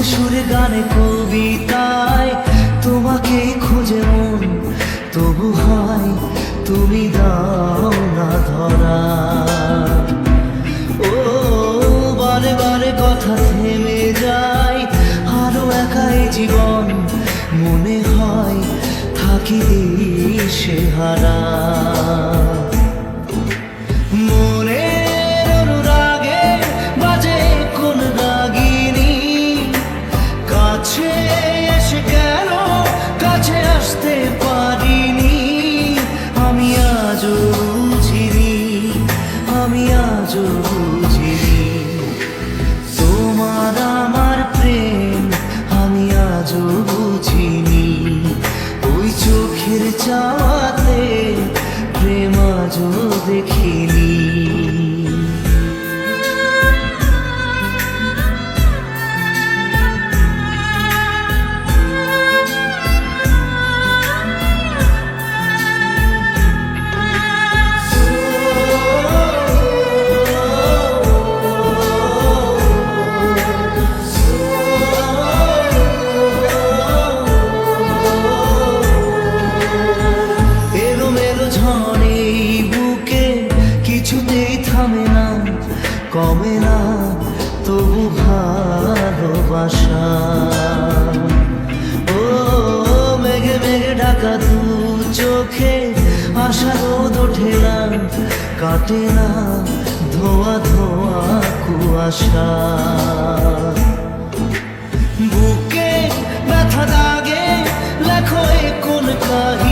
সুরে গানে কবিতায় তোমাকে খুঁজে মন, তবু হয় তুমি দাও না ধরা। ও বারে বারে কথা থেমে যায়, আরো একাই জীবন মনে হয় থাকি দিশে হারা। মনের অনুরাগে বাজে কোন রাগিনী, কাছে এসে কেন কাছে আসতে পারিনি। আমি আজও বুঝিনি, আমি আজও বুঝিনি তোমার আমার প্রেম, আমি আজও বুঝিনি। ওই চোখের চাওয়াতে প্রেম আজও দেখিনি। কিছুতেই থামে না, কমে না তবু ভালোবাসা। ও মেঘে মেঘে ঢাকা দু চোখে আশা রোদ ওঠে না, কাটে না ধোয়া ধোয়া কুয়াশা। বুকে ব্যথা দাগে লেখো কোন কাহিনী,